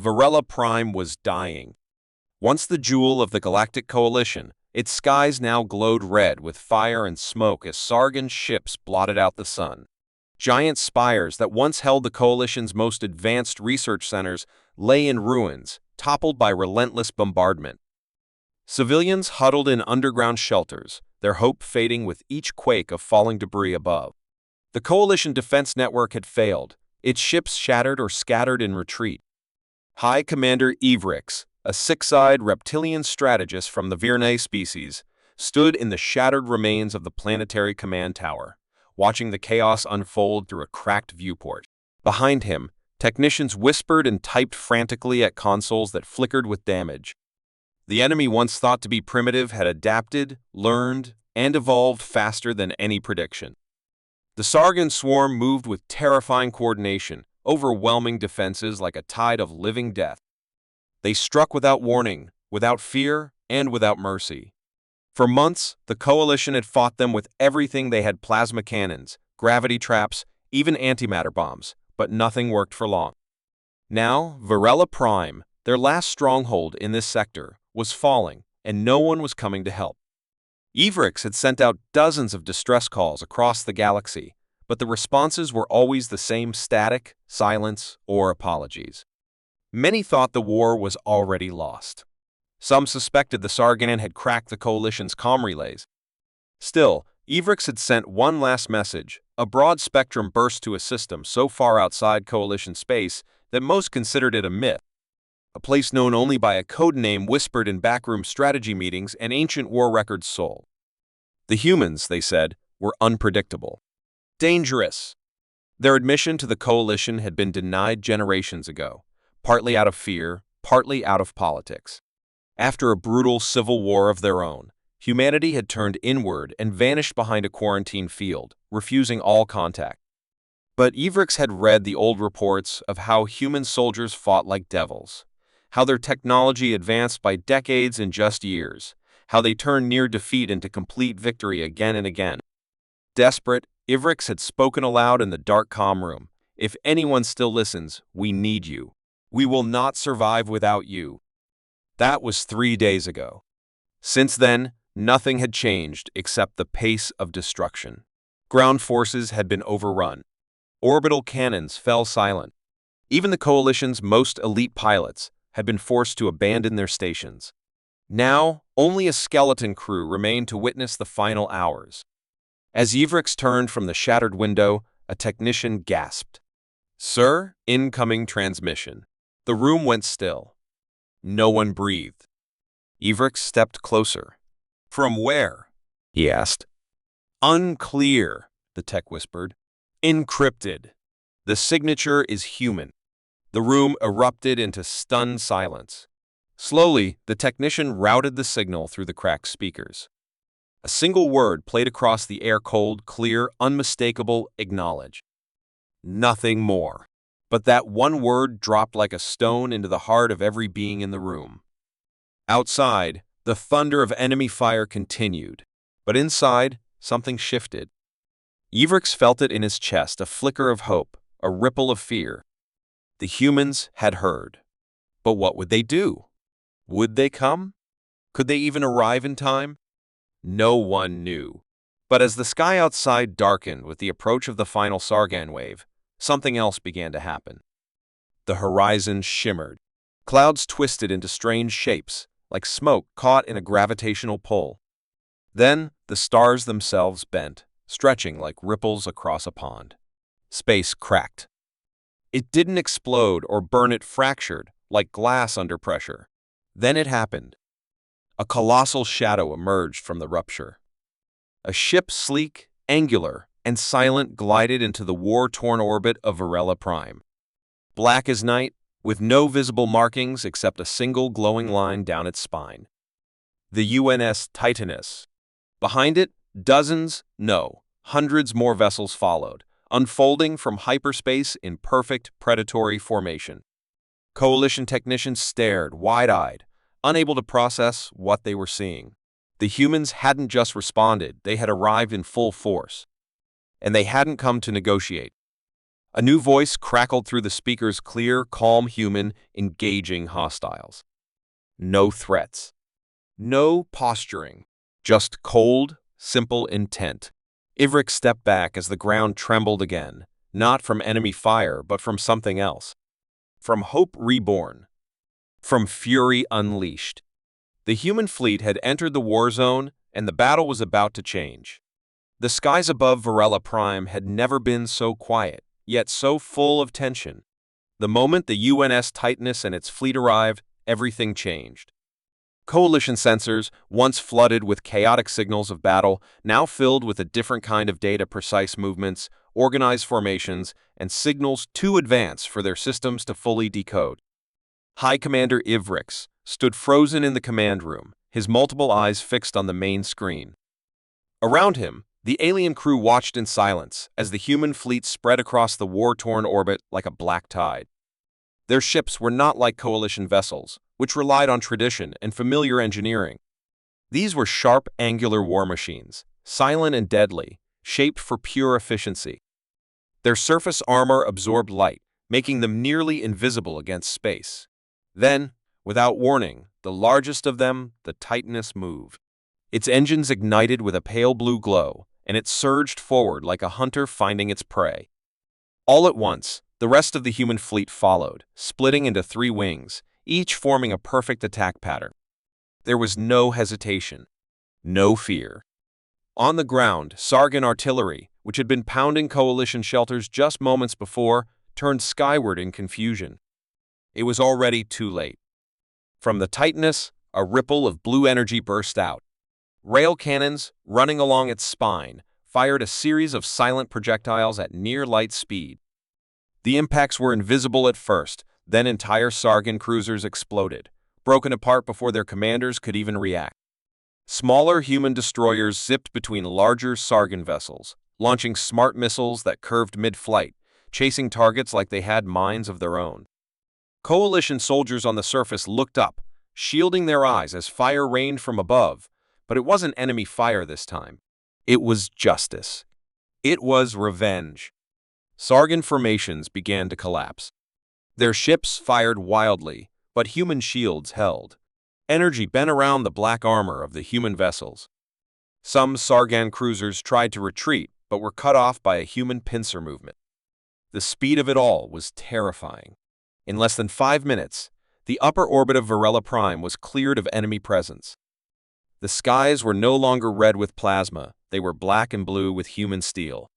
Varela Prime was dying. Once the jewel of the Galactic Coalition, its skies now glowed red with fire and smoke as Sargon's ships blotted out the sun. Giant spires that once held the Coalition's most advanced research centers lay in ruins, toppled by relentless bombardment. Civilians huddled in underground shelters, their hope fading with each quake of falling debris above. The Coalition defense network had failed, its ships shattered or scattered in retreat. High Commander Ivrix, a six-eyed reptilian strategist from the Virnae species, stood in the shattered remains of the planetary command tower, watching the chaos unfold through a cracked viewport. Behind him, technicians whispered and typed frantically at consoles that flickered with damage. The enemy once thought to be primitive had adapted, learned, and evolved faster than any prediction. The Sargon swarm moved with terrifying coordination, overwhelming defenses like a tide of living death. They struck without warning, without fear, and without mercy. For months, the Coalition had fought them with everything. They had plasma cannons, gravity traps, even antimatter bombs, but nothing worked for long. Now, Varela Prime, their last stronghold in this sector, was falling, and no one was coming to help. Ivrix had sent out dozens of distress calls across the galaxy, but the responses were always the same: static, silence, or apologies. Many thought the war was already lost. Some suspected the Sargon had cracked the Coalition's comm relays. Still, Ivrix had sent one last message, a broad-spectrum burst to a system so far outside Coalition space that most considered it a myth, a place known only by a code name whispered in backroom strategy meetings and ancient war records sold. The humans, they said, were unpredictable. Dangerous. Their admission to the Coalition had been denied generations ago, partly out of fear, partly out of politics. After a brutal civil war of their own, humanity had turned inward and vanished behind a quarantine field, refusing all contact. But Ivrix had read the old reports of how human soldiers fought like devils, how their technology advanced by decades in just years, how they turned near defeat into complete victory again and again. Desperate, Ivrix had spoken aloud in the dark comm room. If anyone still listens, we need you. We will not survive without you. That was 3 days ago. Since then, nothing had changed except the pace of destruction. Ground forces had been overrun. Orbital cannons fell silent. Even the Coalition's most elite pilots had been forced to abandon their stations. Now, only a skeleton crew remained to witness the final hours. As Ivrix turned from the shattered window, a technician gasped. "Sir, incoming transmission." The room went still. No one breathed. Ivrix stepped closer. "From where?" he asked. "Unclear," the tech whispered. "Encrypted. The signature is human." The room erupted into stunned silence. Slowly, the technician routed the signal through the cracked speakers. A single word played across the air: cold, clear, unmistakable: acknowledge. Nothing more. But that one word dropped like a stone into the heart of every being in the room. Outside, the thunder of enemy fire continued. But inside, something shifted. Ivrix felt it in his chest, a flicker of hope, a ripple of fear. The humans had heard. But what would they do? Would they come? Could they even arrive in time? No one knew. But as the sky outside darkened with the approach of the final Sargon wave, something else began to happen. The horizon shimmered. Clouds twisted into strange shapes, like smoke caught in a gravitational pull. Then the stars themselves bent, stretching like ripples across a pond. Space cracked. It didn't explode or burn, it fractured, like glass under pressure. Then it happened. A colossal shadow emerged from the rupture. A ship, sleek, angular, and silent, glided into the war-torn orbit of Varela Prime. Black as night, with no visible markings except a single glowing line down its spine. The UNS Titanus. Behind it, hundreds more vessels followed, unfolding from hyperspace in perfect predatory formation. Coalition technicians stared, wide-eyed, unable to process what they were seeing. The humans hadn't just responded, they had arrived in full force. And they hadn't come to negotiate. A new voice crackled through the speaker's clear, calm human, engaging hostiles. No threats. No posturing. Just cold, simple intent. Ivrik stepped back as the ground trembled again, not from enemy fire, but from something else. From hope reborn. From fury unleashed. The human fleet had entered the war zone, and the battle was about to change. The skies above Varela Prime had never been so quiet, yet so full of tension. The moment the UNS Titanus and its fleet arrived, everything changed. Coalition sensors, once flooded with chaotic signals of battle, now filled with a different kind of data: precise movements, organized formations, and signals too advanced for their systems to fully decode. High Commander Ivrik stood frozen in the command room, his multiple eyes fixed on the main screen. Around him, the alien crew watched in silence as the human fleet spread across the war-torn orbit like a black tide. Their ships were not like Coalition vessels, which relied on tradition and familiar engineering. These were sharp, angular war machines, silent and deadly, shaped for pure efficiency. Their surface armor absorbed light, making them nearly invisible against space. Then, without warning, the largest of them, the Titanus, moved. Its engines ignited with a pale blue glow, and it surged forward like a hunter finding its prey. All at once, the rest of the human fleet followed, splitting into 3 wings, each forming a perfect attack pattern. There was no hesitation, no fear. On the ground, Sargon artillery, which had been pounding Coalition shelters just moments before, turned skyward in confusion. It was already too late. From the Titanus, a ripple of blue energy burst out. Rail cannons, running along its spine, fired a series of silent projectiles at near-light speed. The impacts were invisible at first, then entire Sargon cruisers exploded, broken apart before their commanders could even react. Smaller human destroyers zipped between larger Sargon vessels, launching smart missiles that curved mid-flight, chasing targets like they had minds of their own. Coalition soldiers on the surface looked up, shielding their eyes as fire rained from above, but it wasn't enemy fire this time. It was justice. It was revenge. Sargon formations began to collapse. Their ships fired wildly, but human shields held. Energy bent around the black armor of the human vessels. Some Sargon cruisers tried to retreat, but were cut off by a human pincer movement. The speed of it all was terrifying. In less than 5 minutes, the upper orbit of Varela Prime was cleared of enemy presence. The skies were no longer red with plasma, they were black and blue with human steel.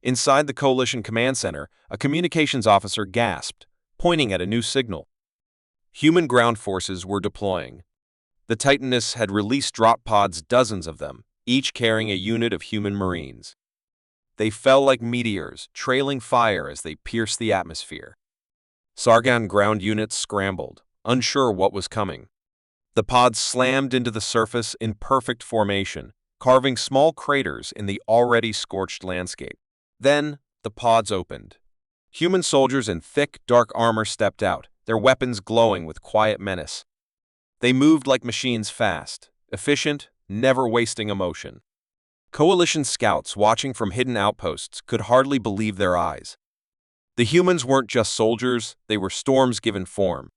Inside the Coalition Command Center, a communications officer gasped, pointing at a new signal. Human ground forces were deploying. The Titanus had released drop pods, dozens of them, each carrying a unit of human Marines. They fell like meteors, trailing fire as they pierced the atmosphere. Sargon ground units scrambled, unsure what was coming. The pods slammed into the surface in perfect formation, carving small craters in the already scorched landscape. Then, the pods opened. Human soldiers in thick, dark armor stepped out, their weapons glowing with quiet menace. They moved like machines, fast, efficient, never wasting a motion. Coalition scouts watching from hidden outposts could hardly believe their eyes. The humans weren't just soldiers, they were storms given form.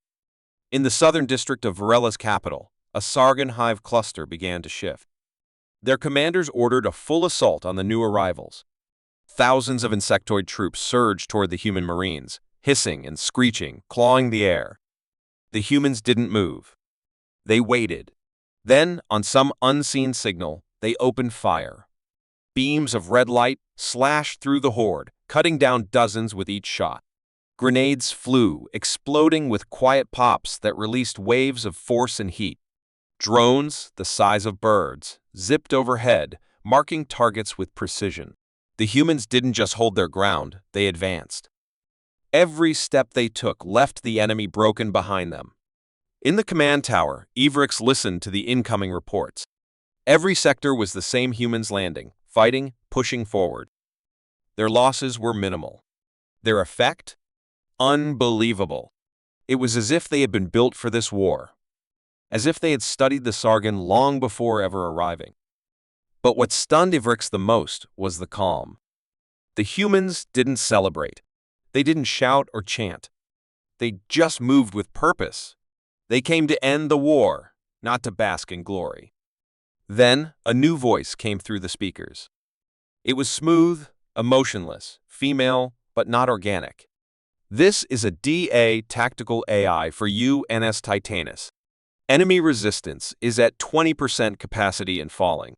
In the southern district of Varela's capital, a Sargon hive cluster began to shift. Their commanders ordered a full assault on the new arrivals. Thousands of insectoid troops surged toward the human Marines, hissing and screeching, clawing the air. The humans didn't move. They waited. Then, on some unseen signal, they opened fire. Beams of red light slashed through the horde, cutting down dozens with each shot. Grenades flew, exploding with quiet pops that released waves of force and heat. Drones, the size of birds, zipped overhead, marking targets with precision. The humans didn't just hold their ground, they advanced. Every step they took left the enemy broken behind them. In the command tower, Ivrik listened to the incoming reports. Every sector was the same humans landing, fighting, pushing forward. Their losses were minimal. Their effect? Unbelievable. It was as if they had been built for this war. As if they had studied the Sargon long before ever arriving. But what stunned Ivrik the most was the calm. The humans didn't celebrate. They didn't shout or chant. They just moved with purpose. They came to end the war, not to bask in glory. Then, a new voice came through the speakers. It was smooth, emotionless, female, but not organic. This is a DA tactical AI for UNS Titanus. Enemy resistance is at 20% capacity and falling.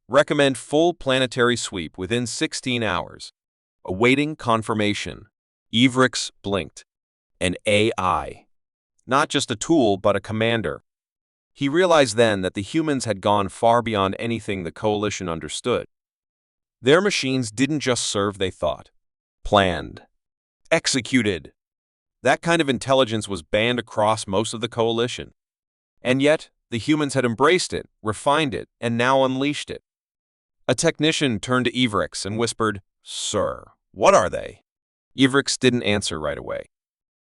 Recommend full planetary sweep within 16 hours. Awaiting confirmation. Ivrix blinked. An AI. Not just a tool, but a commander. He realized then that the humans had gone far beyond anything the Coalition understood. Their machines didn't just serve, they thought. Planned. Executed. That kind of intelligence was banned across most of the Coalition. And yet, the humans had embraced it, refined it, and now unleashed it. A technician turned to Ivrix and whispered, "Sir, what are they?" Ivrix didn't answer right away.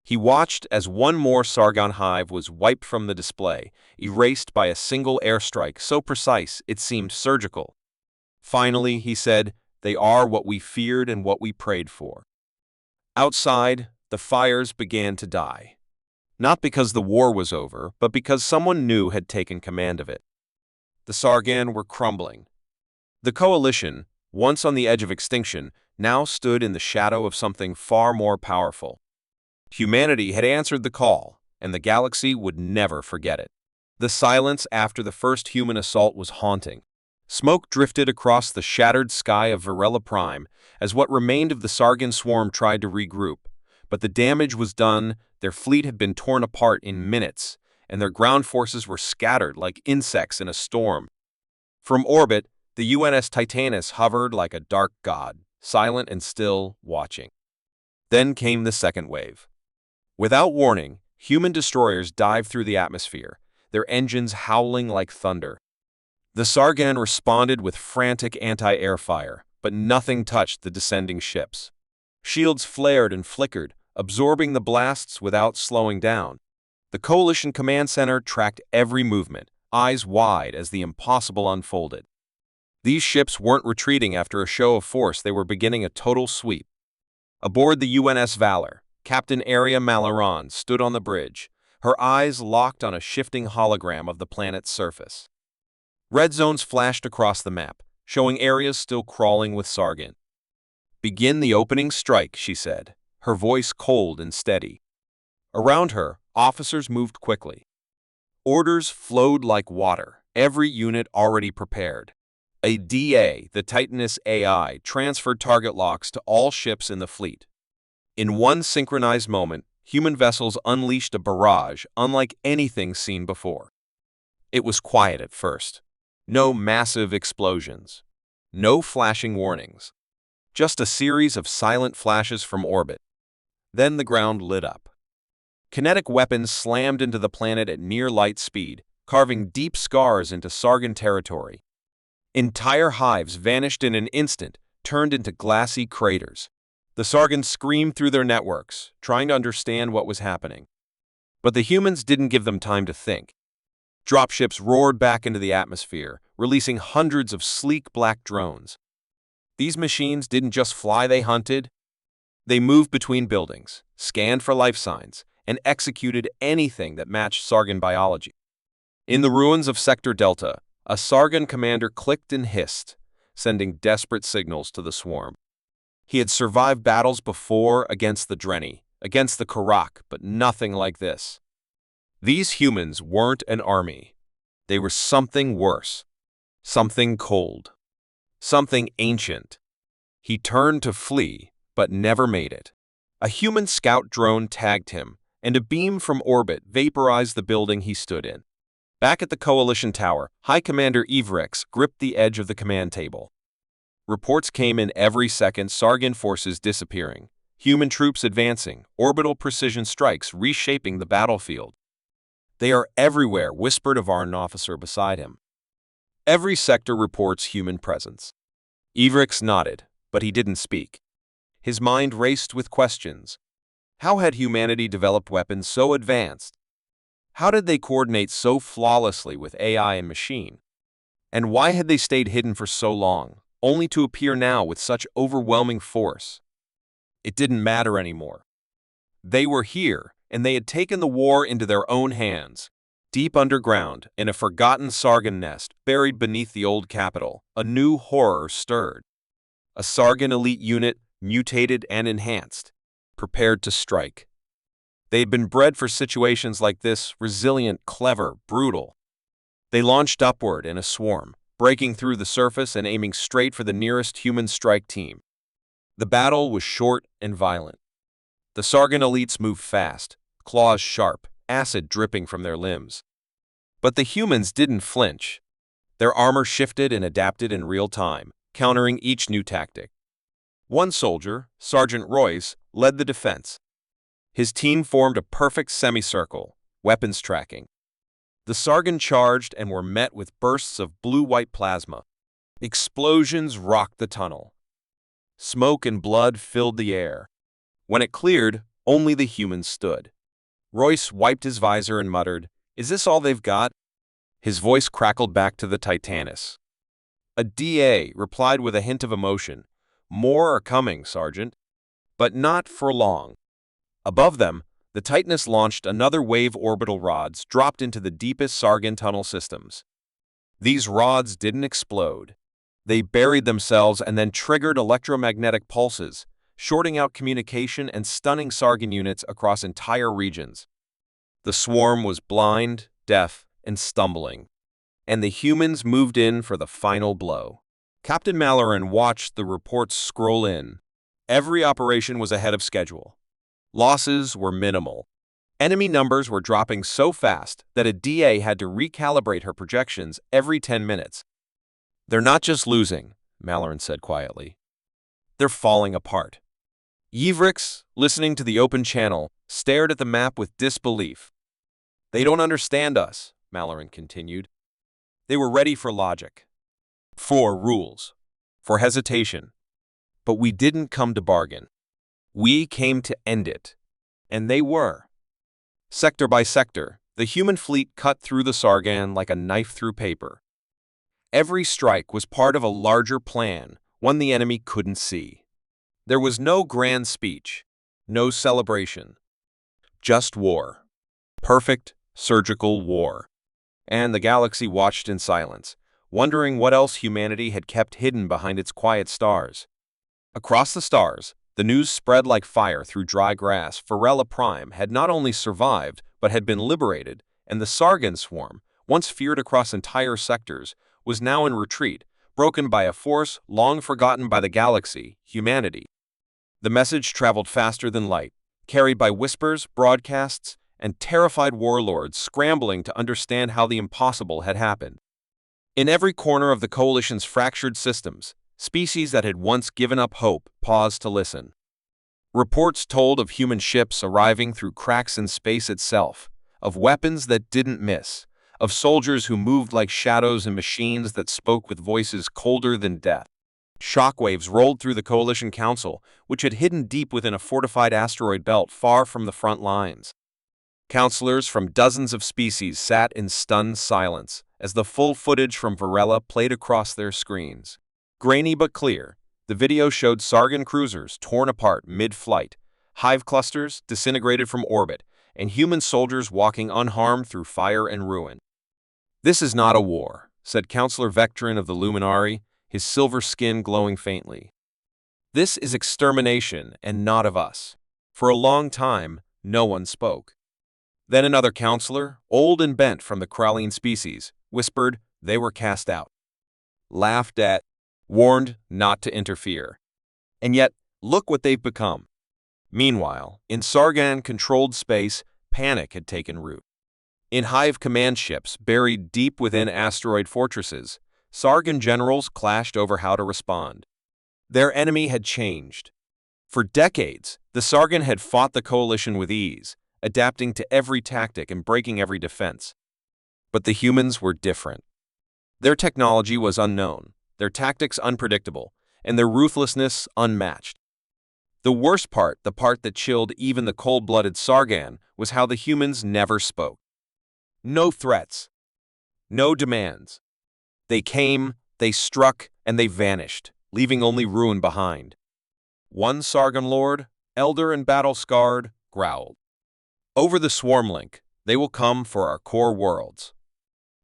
He watched as one more Sargon hive was wiped from the display, erased by a single airstrike so precise it seemed surgical. Finally, he said, "They are what we feared and what we prayed for." Outside, the fires began to die. Not because the war was over, but because someone new had taken command of it. The Sargon were crumbling. The Coalition, once on the edge of extinction, now stood in the shadow of something far more powerful. Humanity had answered the call, and the galaxy would never forget it. The silence after the first human assault was haunting. Smoke drifted across the shattered sky of Varela Prime as what remained of the Sargon swarm tried to regroup. But the damage was done, their fleet had been torn apart in minutes, and their ground forces were scattered like insects in a storm. From orbit, the UNS Titanus hovered like a dark god, silent and still, watching. Then came the second wave. Without warning, human destroyers dived through the atmosphere, their engines howling like thunder. The Sargon responded with frantic anti-air fire, but nothing touched the descending ships. Shields flared and flickered, absorbing the blasts without slowing down. The Coalition Command Center tracked every movement, eyes wide as the impossible unfolded. These ships weren't retreating after a show of force, they were beginning a total sweep. Aboard the UNS Valor, Captain Aria Malaron stood on the bridge, her eyes locked on a shifting hologram of the planet's surface. Red zones flashed across the map, showing areas still crawling with Sargon. "Begin the opening strike," she said, her voice cold and steady. Around her, officers moved quickly. Orders flowed like water, every unit already prepared. A DA, the Titanus AI, transferred target locks to all ships in the fleet. In one synchronized moment, human vessels unleashed a barrage unlike anything seen before. It was quiet at first. No massive explosions. No flashing warnings. Just a series of silent flashes from orbit. Then the ground lit up. Kinetic weapons slammed into the planet at near light speed, carving deep scars into Sargon territory. Entire hives vanished in an instant, turned into glassy craters. The Sargon screamed through their networks, trying to understand what was happening. But the humans didn't give them time to think. Dropships roared back into the atmosphere, releasing hundreds of sleek black drones. These machines didn't just fly, they hunted. They moved between buildings, scanned for life signs, and executed anything that matched Sargon biology. In the ruins of Sector Delta, a Sargon commander clicked and hissed, sending desperate signals to the swarm. He had survived battles before against the Drenni, against the Karak, but nothing like this. These humans weren't an army. They were something worse. Something cold. Something ancient. He turned to flee, but never made it. A human scout drone tagged him, and a beam from orbit vaporized the building he stood in. Back at the Coalition Tower, High Commander Ivrix gripped the edge of the command table. Reports came in every second, Sargon forces disappearing, human troops advancing, orbital precision strikes reshaping the battlefield. "They are everywhere," whispered a Varn officer beside him. "Every sector reports human presence." Ivrix nodded, but he didn't speak. His mind raced with questions. How had humanity developed weapons so advanced? How did they coordinate so flawlessly with AI and machine? And why had they stayed hidden for so long, only to appear now with such overwhelming force? It didn't matter anymore. They were here, and they had taken the war into their own hands. Deep underground, in a forgotten Sargon nest buried beneath the old capital, a new horror stirred. A Sargon elite unit, mutated and enhanced, prepared to strike. They had been bred for situations like this, resilient, clever, brutal. They launched upward in a swarm, breaking through the surface and aiming straight for the nearest human strike team. The battle was short and violent. The Sargon elites moved fast, claws sharp, acid dripping from their limbs. But the humans didn't flinch. Their armor shifted and adapted in real time, countering each new tactic. One soldier, Sergeant Royce, led the defense. His team formed a perfect semicircle, weapons tracking. The Sargon charged and were met with bursts of blue-white plasma. Explosions rocked the tunnel. Smoke and blood filled the air. When it cleared, only the humans stood. Royce wiped his visor and muttered, "Is this all they've got?" His voice crackled back to the Titanus. A DA replied with a hint of emotion, "More are coming, Sergeant." But not for long. Above them, the Titanus launched another wave orbital rods dropped into the deepest Sargon tunnel systems. These rods didn't explode. They buried themselves and then triggered electromagnetic pulses, shorting out communication and stunning Sargon units across entire regions. The swarm was blind, deaf, and stumbling, and the humans moved in for the final blow. Captain Malloran watched the reports scroll in. Every operation was ahead of schedule. Losses were minimal. Enemy numbers were dropping so fast that a DA had to recalibrate her projections every 10 minutes. "They're not just losing," Malloran said quietly. "They're falling apart." Yvrix, listening to the open channel, stared at the map with disbelief. "They don't understand us," Malloran continued. "They were ready for logic, for rules, for hesitation. But we didn't come to bargain. We came to end it." And they were. Sector by sector, the human fleet cut through the Sargon like a knife through paper. Every strike was part of a larger plan, one the enemy couldn't see. There was no grand speech, no celebration. Just war. Perfect, surgical war. And the galaxy watched in silence, wondering what else humanity had kept hidden behind its quiet stars. Across the stars, the news spread like fire through dry grass. Varela Prime had not only survived, but had been liberated, and the Sargon swarm, once feared across entire sectors, was now in retreat, broken by a force long forgotten by the galaxy, humanity. The message traveled faster than light, carried by whispers, broadcasts, and terrified warlords scrambling to understand how the impossible had happened. In every corner of the Coalition's fractured systems, species that had once given up hope paused to listen. Reports told of human ships arriving through cracks in space itself, of weapons that didn't miss, of soldiers who moved like shadows and machines that spoke with voices colder than death. Shockwaves rolled through the Coalition Council, which had hidden deep within a fortified asteroid belt far from the front lines. Counselors from dozens of species sat in stunned silence as the full footage from Varela played across their screens. Grainy but clear, the video showed Sargon cruisers torn apart mid-flight, hive clusters disintegrated from orbit, and human soldiers walking unharmed through fire and ruin. "This is not a war," said Counselor Vectrin of the Luminari, his silver skin glowing faintly. "This is extermination and not of us." For a long time, no one spoke. Then another counselor, old and bent from the Krallian species, whispered they were cast out. Laughed at, warned not to interfere. And yet, look what they've become. Meanwhile, in Sargon-controlled space, panic had taken root. In Hive command ships buried deep within asteroid fortresses, Sargon generals clashed over how to respond. Their enemy had changed. For decades, the Sargon had fought the Coalition with ease, adapting to every tactic and breaking every defense. But the humans were different. Their technology was unknown, their tactics unpredictable, and their ruthlessness unmatched. The worst part, the part that chilled even the cold-blooded Sargon, was how the humans never spoke. No threats. No demands. They came, they struck, and they vanished, leaving only ruin behind. One Sargon lord, elder and battle-scarred, growled. Over the swarm link, they will come for our core worlds.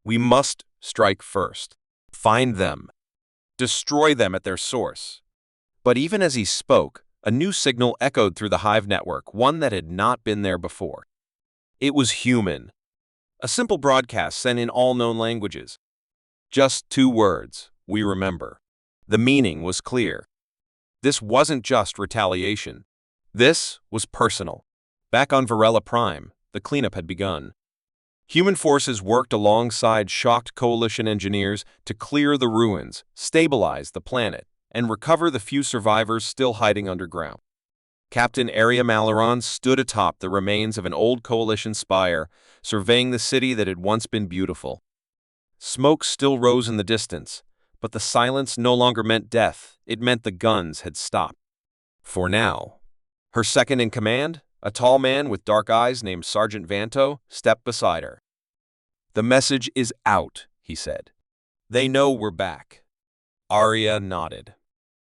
We must strike first. Find them. Destroy them at their source. But even as he spoke, a new signal echoed through the Hive network, one that had not been there before. It was human. A simple broadcast sent in all known languages. Just 2 words, we remember. The meaning was clear. This wasn't just retaliation. This was personal. Back on Varela Prime, the cleanup had begun. Human forces worked alongside shocked coalition engineers to clear the ruins, stabilize the planet, and recover the few survivors still hiding underground. Captain Aria Malaron stood atop the remains of an old coalition spire, surveying the city that had once been beautiful. Smoke still rose in the distance, but the silence no longer meant death, it meant the guns had stopped. For now. Her second-in-command, a tall man with dark eyes named Sergeant Vanto, stepped beside her. "The message is out," he said. "They know we're back." Aria nodded.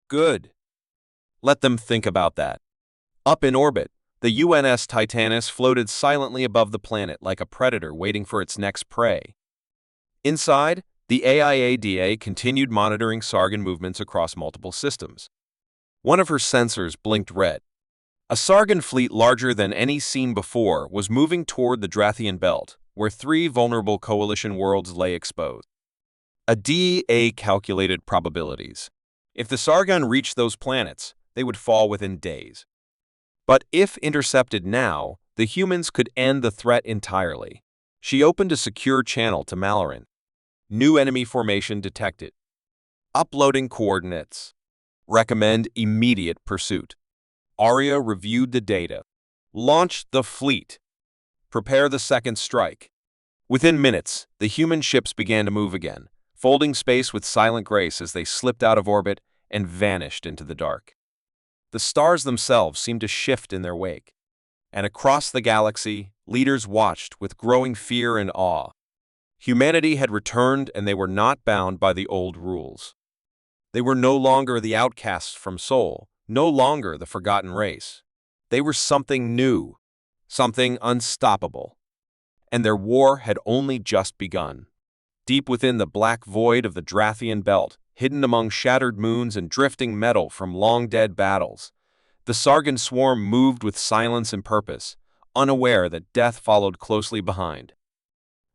"Good. Let them think about that." Up in orbit, the UNS Titanus floated silently above the planet like a predator waiting for its next prey. Inside, the AIADA continued monitoring Sargon movements across multiple systems. One of her sensors blinked red. A Sargon fleet larger than any seen before was moving toward the Drathian belt, where 3 vulnerable coalition worlds lay exposed. A DEA calculated probabilities. If the Sargon reached those planets, they would fall within days. But if intercepted now, the humans could end the threat entirely. She opened a secure channel to Malaron. New enemy formation detected. Uploading coordinates. Recommend immediate pursuit. Aria reviewed the data. Launch the fleet. Prepare the second strike. Within minutes, the human ships began to move again, folding space with silent grace as they slipped out of orbit and vanished into the dark. The stars themselves seemed to shift in their wake. And across the galaxy, leaders watched with growing fear and awe. Humanity had returned, and they were not bound by the old rules. They were no longer the outcasts from Sol, no longer the forgotten race. They were something new, something unstoppable. And their war had only just begun. Deep within the black void of the Drathian belt, hidden among shattered moons and drifting metal from long-dead battles, the Sargon swarm moved with silence and purpose, unaware that death followed closely behind.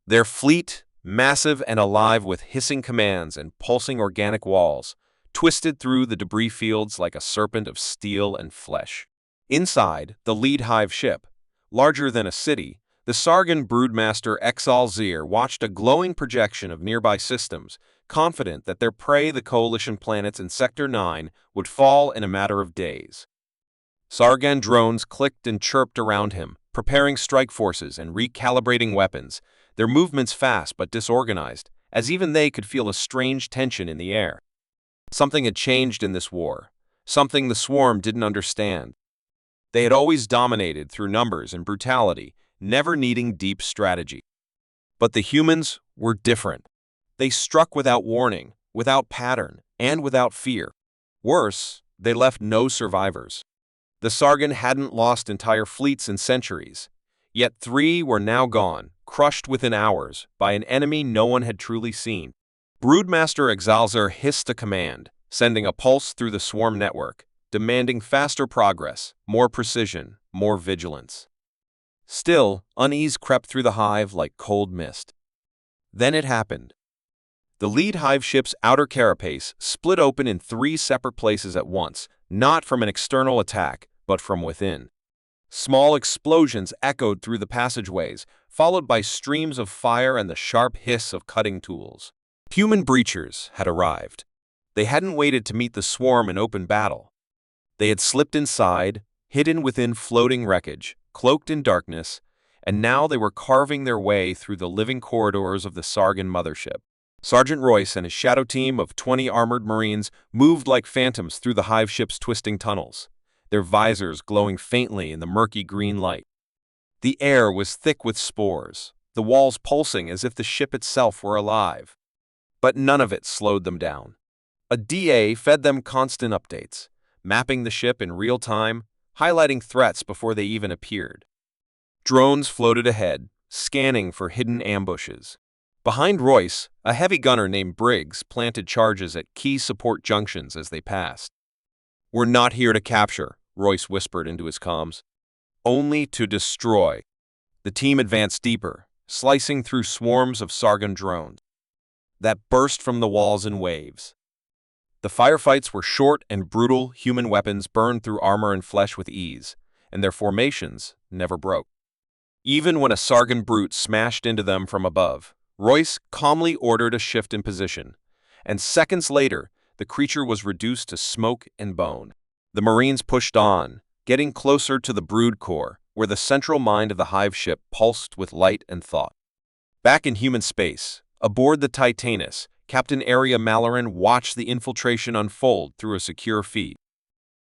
Their fleet, massive and alive with hissing commands and pulsing organic walls, twisted through the debris fields like a serpent of steel and flesh. Inside, the lead Hive ship, larger than a city, the Sargon broodmaster Exalzir watched a glowing projection of nearby systems, confident that their prey, the coalition planets in Sector 9, would fall in a matter of days. Sargon drones clicked and chirped around him, preparing strike forces and recalibrating weapons, their movements fast but disorganized, as even they could feel a strange tension in the air. Something had changed in this war, something the swarm didn't understand. They had always dominated through numbers and brutality, never needing deep strategy. But the humans were different. They struck without warning, without pattern, and without fear. Worse, they left no survivors. The Sargon hadn't lost entire fleets in centuries, yet 3 were now gone, crushed within hours, by an enemy no one had truly seen. Broodmaster Exalzir hissed a command, sending a pulse through the swarm network, demanding faster progress, more precision, more vigilance. Still, unease crept through the Hive like cold mist. Then it happened. The lead Hive ship's outer carapace split open in 3 separate places at once, not from an external attack, but from within. Small explosions echoed through the passageways, followed by streams of fire and the sharp hiss of cutting tools. Human breachers had arrived. They hadn't waited to meet the swarm in open battle. They had slipped inside, hidden within floating wreckage, cloaked in darkness, and now they were carving their way through the living corridors of the Sargon mothership. Sergeant Royce and his shadow team of 20 armored Marines moved like phantoms through the Hive ship's twisting tunnels, their visors glowing faintly in the murky green light. The air was thick with spores, the walls pulsing as if the ship itself were alive. But none of it slowed them down. A DA fed them constant updates, mapping the ship in real time, highlighting threats before they even appeared. Drones floated ahead, scanning for hidden ambushes. Behind Royce, a heavy gunner named Briggs planted charges at key support junctions as they passed. "We're not here to capture," Royce whispered into his comms. "Only to destroy." The team advanced deeper, slicing through swarms of Sargon drones that burst from the walls in waves. The firefights were short and brutal. Human weapons burned through armor and flesh with ease, and their formations never broke. Even when a Sargon brute smashed into them from above, Royce calmly ordered a shift in position, and seconds later, the creature was reduced to smoke and bone. The Marines pushed on, getting closer to the brood core, where the central mind of the hive ship pulsed with light and thought. Back in human space, aboard the Titanus, Captain Aria Malloran watched the infiltration unfold through a secure feed.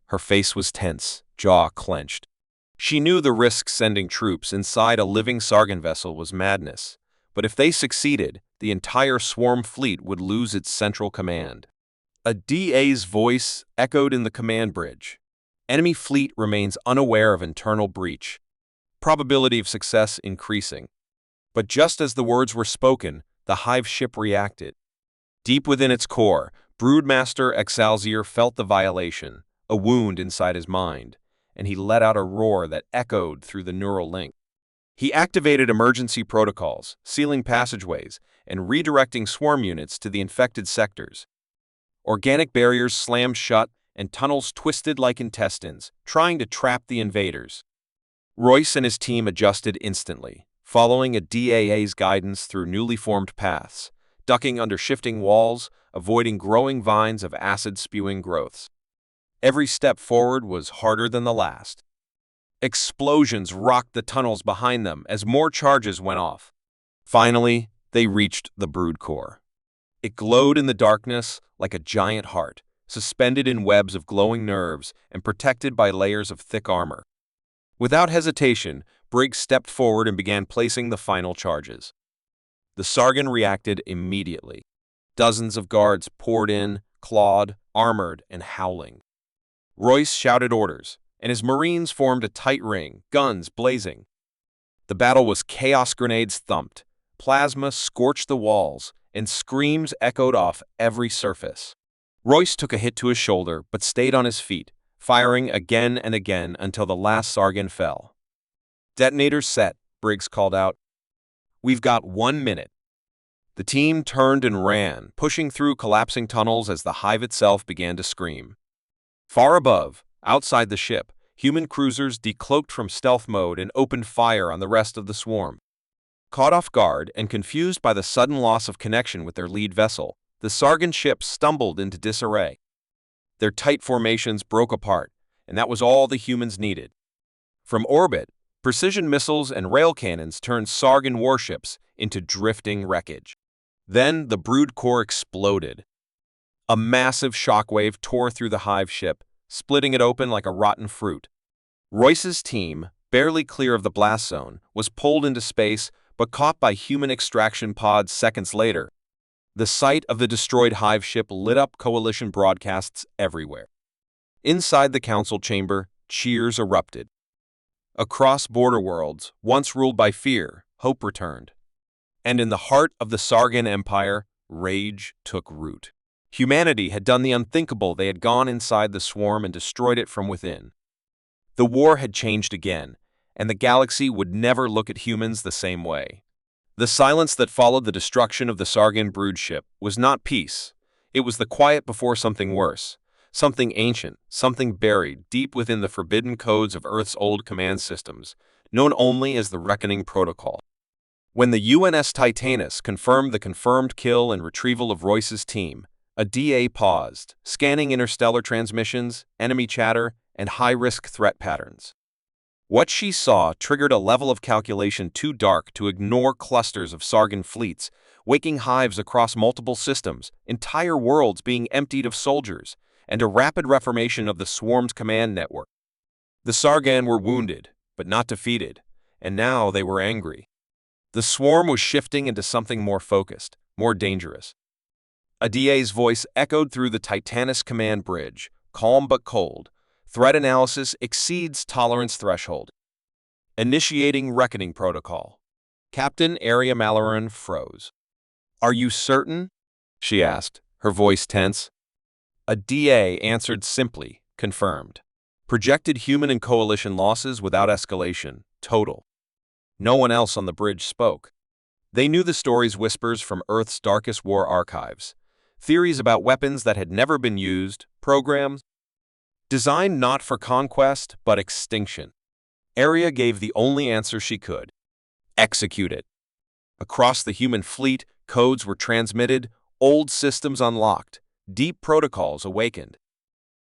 Her face was tense, jaw clenched. She knew the risk sending troops inside a living Sargon vessel was madness, but if they succeeded, the entire swarm fleet would lose its central command. A DA's voice echoed in the command bridge. "Enemy fleet remains unaware of internal breach. Probability of success increasing." But just as the words were spoken, the hive ship reacted. Deep within its core, Broodmaster Excelsior felt the violation, a wound inside his mind, and he let out a roar that echoed through the neural link. He activated emergency protocols, sealing passageways, and redirecting swarm units to the infected sectors. Organic barriers slammed shut, and tunnels twisted like intestines, trying to trap the invaders. Royce and his team adjusted instantly, following a DAA's guidance through newly formed paths, ducking under shifting walls, avoiding growing vines of acid-spewing growths. Every step forward was harder than the last. Explosions rocked the tunnels behind them as more charges went off. Finally, they reached the brood core. It glowed in the darkness like a giant heart, suspended in webs of glowing nerves and protected by layers of thick armor. Without hesitation, Briggs stepped forward and began placing the final charges. The Sargon reacted immediately. Dozens of guards poured in, clawed, armored, and howling. Royce shouted orders, and his Marines formed a tight ring, guns blazing. The battle was chaos. Grenades thumped, plasma scorched the walls, and screams echoed off every surface. Royce took a hit to his shoulder, but stayed on his feet, firing again and again until the last Sargon fell. "Detonators set," Briggs called out. "We've got 1 minute." The team turned and ran, pushing through collapsing tunnels as the hive itself began to scream. Far above, outside the ship, human cruisers decloaked from stealth mode and opened fire on the rest of the swarm. Caught off guard and confused by the sudden loss of connection with their lead vessel, the Sargon ships stumbled into disarray. Their tight formations broke apart, and that was all the humans needed. From orbit, precision missiles and rail cannons turned Sargon warships into drifting wreckage. Then the brood core exploded. A massive shockwave tore through the hive ship, splitting it open like a rotten fruit. Royce's team, barely clear of the blast zone, was pulled into space but caught by human extraction pods seconds later. The sight of the destroyed hive ship lit up coalition broadcasts everywhere. Inside the council chamber, cheers erupted. Across border worlds, once ruled by fear, hope returned. And in the heart of the Sargon Empire, rage took root. Humanity had done the unthinkable. They had gone inside the swarm and destroyed it from within. The war had changed again, and the galaxy would never look at humans the same way. The silence that followed the destruction of the Sargon brood ship was not peace. It was the quiet before something worse, something ancient, something buried deep within the forbidden codes of Earth's old command systems, known only as the Reckoning Protocol. When the UNS Titanus confirmed the confirmed kill and retrieval of Royce's team, a DA paused, scanning interstellar transmissions, enemy chatter, and high-risk threat patterns. What she saw triggered a level of calculation too dark to ignore. Clusters of Sargon fleets, waking hives across multiple systems, entire worlds being emptied of soldiers, and a rapid reformation of the swarm's command network. The Sargon were wounded, but not defeated, and now they were angry. The swarm was shifting into something more focused, more dangerous. A DA's voice echoed through the Titanus command bridge, calm but cold. Threat analysis exceeds tolerance threshold. Initiating reckoning protocol. Captain Aria Malaran froze. "Are you certain?" she asked, her voice tense. A DA answered simply, confirmed. Projected human and coalition losses without escalation, total. No one else on the bridge spoke. They knew the stories whispers from Earth's darkest war archives. Theories about weapons that had never been used, programs designed not for conquest but extinction. Aria gave the only answer she could. Execute it. Across the human fleet, codes were transmitted, old systems unlocked, deep protocols awakened.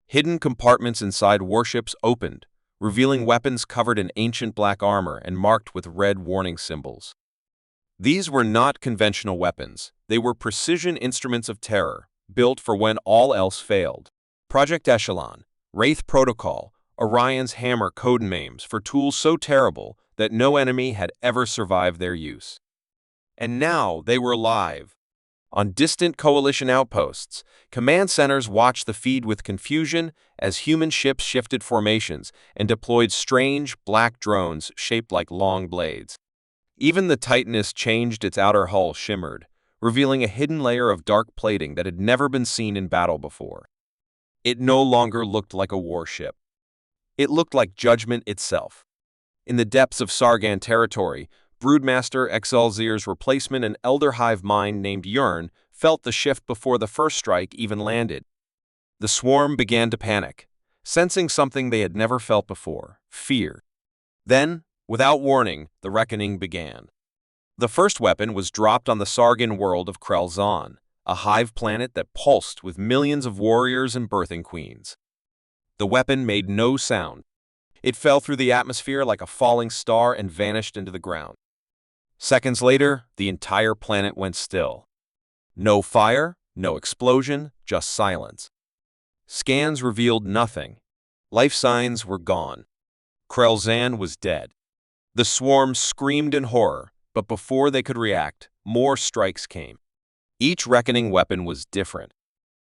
Hidden compartments inside warships opened, revealing weapons covered in ancient black armor and marked with red warning symbols. These were not conventional weapons. They were precision instruments of terror, built for when all else failed. Project Echelon, Wraith Protocol, Orion's Hammer code names for tools so terrible that no enemy had ever survived their use. And now they were live. On distant coalition outposts, command centers watched the feed with confusion as human ships shifted formations and deployed strange, black drones shaped like long blades. Even the Titanus changed its outer hull shimmered, revealing a hidden layer of dark plating that had never been seen in battle before. It no longer looked like a warship. It looked like judgment itself. In the depths of Sargan territory, Broodmaster Excelzier's replacement, an elder hive mind named Yearn, felt the shift before the first strike even landed. The swarm began to panic, sensing something they had never felt before: fear. Then, without warning, the reckoning began. The first weapon was dropped on the Sargan world of Krelzon, a hive planet that pulsed with millions of warriors and birthing queens. The weapon made no sound. It fell through the atmosphere like a falling star and vanished into the ground. Seconds later, the entire planet went still. No fire, no explosion, just silence. Scans revealed nothing. Life signs were gone. Krelzan was dead. The swarm screamed in horror, but before they could react, more strikes came. Each reckoning weapon was different.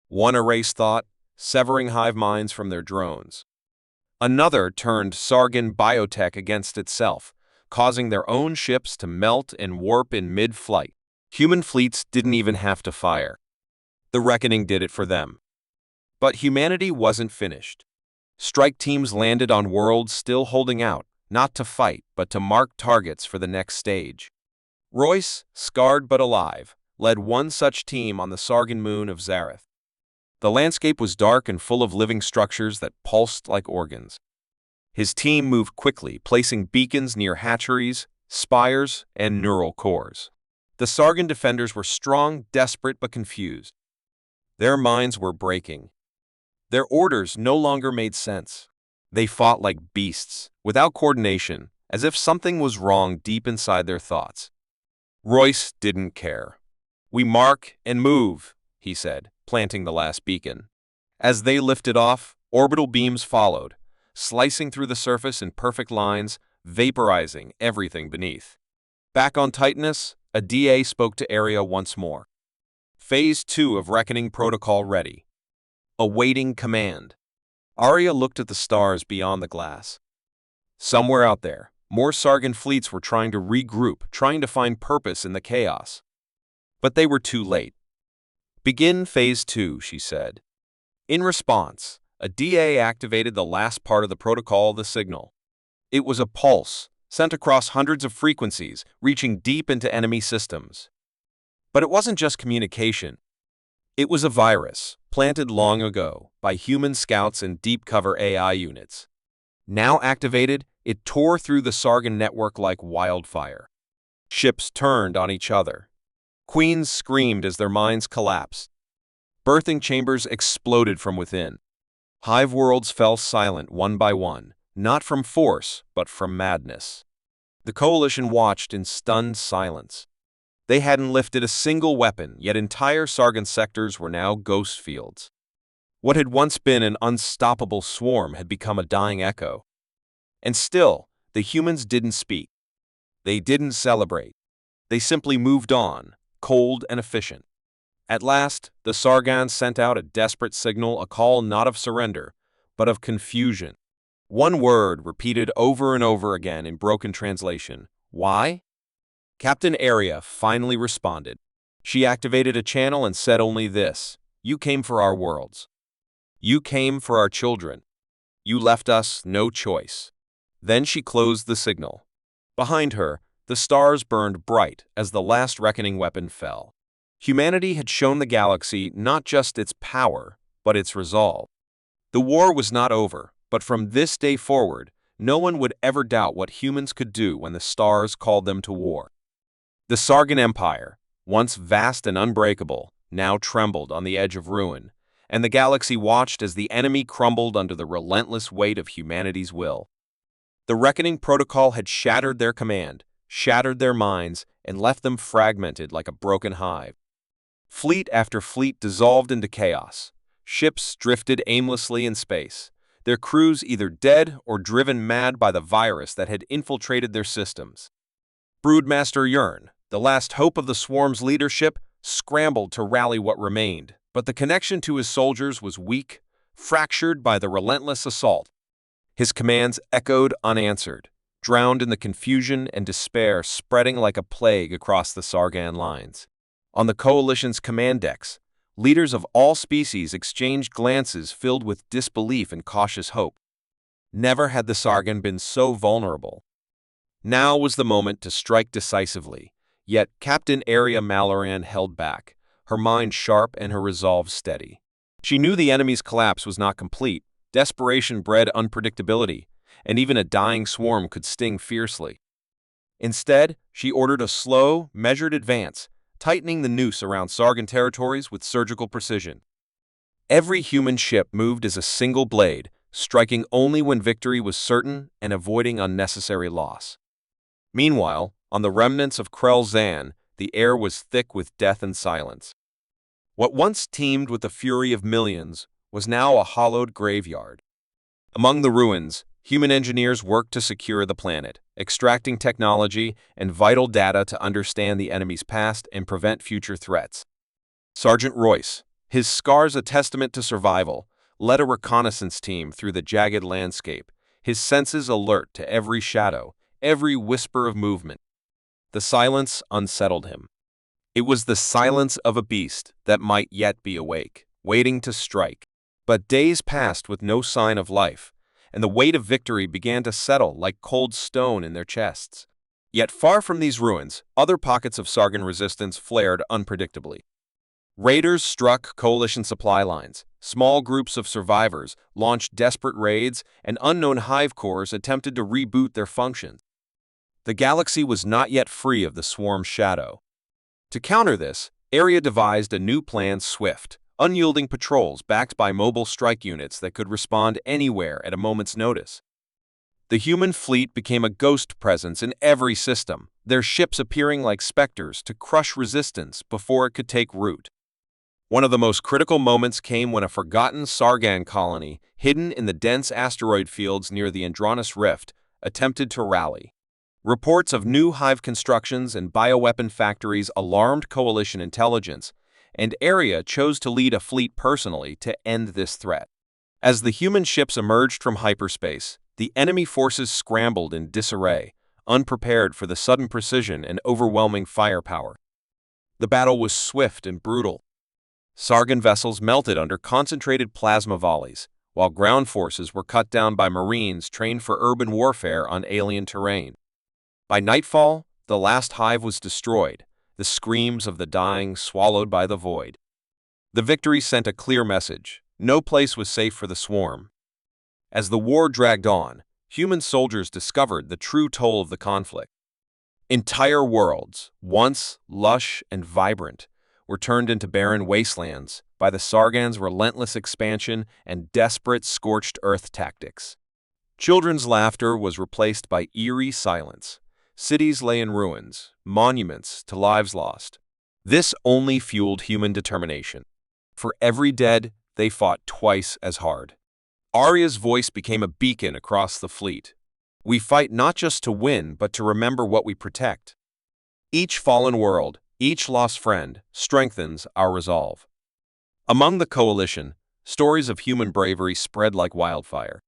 One erased thought, severing hive minds from their drones. Another turned Sargan biotech against itself, causing their own ships to melt and warp in mid-flight. Human fleets didn't even have to fire. The reckoning did it for them. But humanity wasn't finished. Strike teams landed on worlds still holding out, not to fight, but to mark targets for the next stage. Royce, scarred but alive, led one such team on the Sargan moon of Zareth. The landscape was dark and full of living structures that pulsed like organs. His team moved quickly, placing beacons near hatcheries, spires, and neural cores. The Sargan defenders were strong, desperate, but confused. Their minds were breaking. Their orders no longer made sense. They fought like beasts, without coordination, as if something was wrong deep inside their thoughts. Royce didn't care. "We mark and move," he said, planting the last beacon. As they lifted off, orbital beams followed, slicing through the surface in perfect lines, vaporizing everything beneath. Back on Titanus, a DA spoke to Aria once more. Phase 2 of Reckoning Protocol ready. Awaiting command. Aria looked at the stars beyond the glass. Somewhere out there, more Sargan fleets were trying to regroup, trying to find purpose in the chaos. But they were too late. "Begin Phase 2, she said. In response, a DA activated the last part of the protocol, the signal. It was a pulse, sent across hundreds of frequencies, reaching deep into enemy systems. But it wasn't just communication. It was a virus, planted long ago by human scouts and deep-cover AI units. Now activated, it tore through the Sargan network like wildfire. Ships turned on each other. Queens screamed as their minds collapsed. Birthing chambers exploded from within. Hive worlds fell silent one by one, not from force, but from madness. The Coalition watched in stunned silence. They hadn't lifted a single weapon, yet entire Sargan sectors were now ghost fields. What had once been an unstoppable swarm had become a dying echo. And still, the humans didn't speak. They didn't celebrate. They simply moved on, cold and efficient. At last, the Sargan sent out a desperate signal, a call not of surrender, but of confusion. One word repeated over and over again in broken translation. Why? Captain Arya finally responded. She activated a channel and said only this: "You came for our worlds. You came for our children. You left us no choice." Then she closed the signal. Behind her, the stars burned bright as the last reckoning weapon fell. Humanity had shown the galaxy not just its power, but its resolve. The war was not over, but from this day forward, no one would ever doubt what humans could do when the stars called them to war. The Sargon Empire, once vast and unbreakable, now trembled on the edge of ruin, and the galaxy watched as the enemy crumbled under the relentless weight of humanity's will. The Reckoning Protocol had shattered their command, shattered their minds, and left them fragmented like a broken hive. Fleet after fleet dissolved into chaos. Ships drifted aimlessly in space, their crews either dead or driven mad by the virus that had infiltrated their systems. Broodmaster Yearn, the last hope of the swarm's leadership, scrambled to rally what remained, but the connection to his soldiers was weak, fractured by the relentless assault. His commands echoed unanswered, drowned in the confusion and despair spreading like a plague across the Sargon lines. On the Coalition's command decks, leaders of all species exchanged glances filled with disbelief and cautious hope. Never had the Sargon been so vulnerable. Now was the moment to strike decisively, yet Captain Arya Malaran held back, her mind sharp and her resolve steady. She knew the enemy's collapse was not complete. Desperation bred unpredictability, and even a dying swarm could sting fiercely. Instead, she ordered a slow, measured advance, tightening the noose around Sargon territories with surgical precision. Every human ship moved as a single blade, striking only when victory was certain and avoiding unnecessary loss. Meanwhile, on the remnants of Krell Zan, the air was thick with death and silence. What once teemed with the fury of millions was now a hollowed graveyard. Among the ruins, human engineers worked to secure the planet, extracting technology and vital data to understand the enemy's past and prevent future threats. Sergeant Royce, his scars a testament to survival, led a reconnaissance team through the jagged landscape, his senses alert to every shadow, every whisper of movement. The silence unsettled him. It was the silence of a beast that might yet be awake, waiting to strike. But days passed with no sign of life, and the weight of victory began to settle like cold stone in their chests. Yet far from these ruins, other pockets of Sargon resistance flared unpredictably. Raiders struck Coalition supply lines, small groups of survivors launched desperate raids, and unknown hive cores attempted to reboot their functions. The galaxy was not yet free of the swarm's shadow. To counter this, Arya devised a new plan: swift, unyielding patrols backed by mobile strike units that could respond anywhere at a moment's notice. The human fleet became a ghost presence in every system, their ships appearing like specters to crush resistance before it could take root. One of the most critical moments came when a forgotten Sargon colony, hidden in the dense asteroid fields near the Andronis Rift, attempted to rally. Reports of new hive constructions and bioweapon factories alarmed Coalition intelligence, and Arya chose to lead a fleet personally to end this threat. As the human ships emerged from hyperspace, the enemy forces scrambled in disarray, unprepared for the sudden precision and overwhelming firepower. The battle was swift and brutal. Sargon vessels melted under concentrated plasma volleys, while ground forces were cut down by Marines trained for urban warfare on alien terrain. By nightfall, the last hive was destroyed, the screams of the dying swallowed by the void. The victory sent a clear message: no place was safe for the swarm. As the war dragged on, human soldiers discovered the true toll of the conflict. Entire worlds, once lush and vibrant, were turned into barren wastelands by the Sargon's relentless expansion and desperate scorched earth tactics. Children's laughter was replaced by eerie silence. Cities lay in ruins, monuments to lives lost. This only fueled human determination. For every dead, they fought twice as hard. Arya's voice became a beacon across the fleet. We fight not just to win, but to remember what we protect. Each fallen world, each lost friend, strengthens our resolve. Among the Coalition, stories of human bravery spread like wildfire.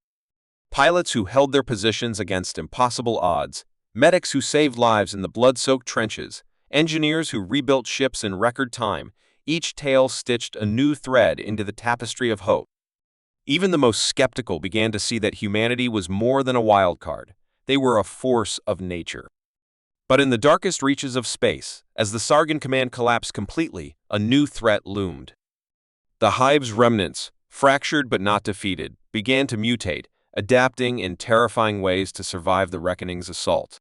Pilots who held their positions against impossible odds, medics who saved lives in the blood-soaked trenches, engineers who rebuilt ships in record time, each tale stitched a new thread into the tapestry of hope. Even the most skeptical began to see that humanity was more than a wild card. They were a force of nature. But in the darkest reaches of space, as the Sargon command collapsed completely, a new threat loomed. The Hive's remnants, fractured but not defeated, began to mutate, adapting in terrifying ways to survive the Reckoning's assault.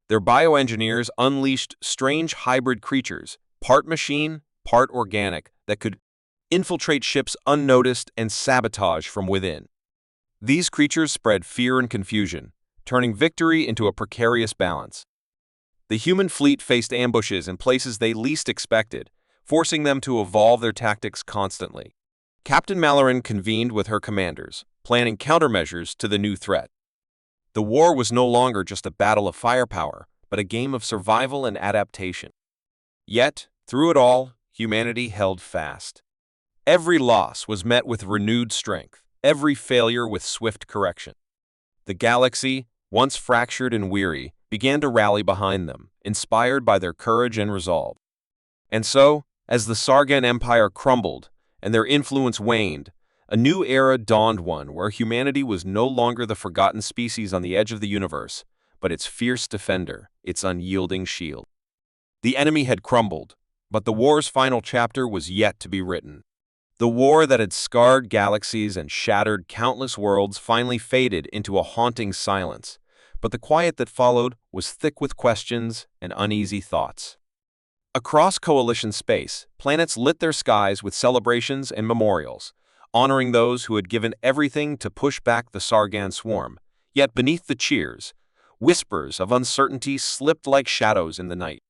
Their bioengineers unleashed strange hybrid creatures, part machine, part organic, that could infiltrate ships unnoticed and sabotage from within. These creatures spread fear and confusion, turning victory into a precarious balance. The human fleet faced ambushes in places they least expected, forcing them to evolve their tactics constantly. Captain Malloran convened with her commanders, planning countermeasures to the new threat. The war was no longer just a battle of firepower, but a game of survival and adaptation. Yet, through it all, humanity held fast. Every loss was met with renewed strength, every failure with swift correction. The galaxy, once fractured and weary, began to rally behind them, inspired by their courage and resolve. And so, as the Sargon Empire crumbled and their influence waned, a new era dawned, one where humanity was no longer the forgotten species on the edge of the universe, but its fierce defender, its unyielding shield. The enemy had crumbled, but the war's final chapter was yet to be written. The war that had scarred galaxies and shattered countless worlds finally faded into a haunting silence, but the quiet that followed was thick with questions and uneasy thoughts. Across Coalition space, planets lit their skies with celebrations and memorials, honoring those who had given everything to push back the Sargon swarm. Yet beneath the cheers, whispers of uncertainty slipped like shadows in the night.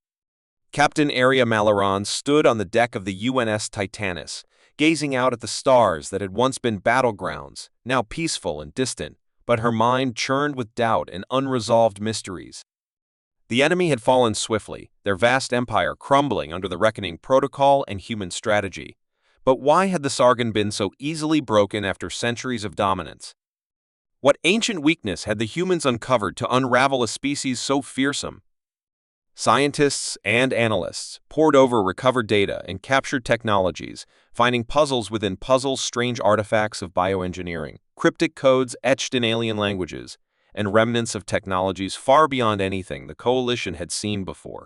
Captain Aria Malaran stood on the deck of the UNS Titanus, gazing out at the stars that had once been battlegrounds, now peaceful and distant, but her mind churned with doubt and unresolved mysteries. The enemy had fallen swiftly, their vast empire crumbling under the Reckoning protocol and human strategy. But why had the Sargon been so easily broken after centuries of dominance? What ancient weakness had the humans uncovered to unravel a species so fearsome? Scientists and analysts pored over recovered data and captured technologies, finding puzzles within puzzles, strange artifacts of bioengineering, cryptic codes etched in alien languages, and remnants of technologies far beyond anything the Coalition had seen before.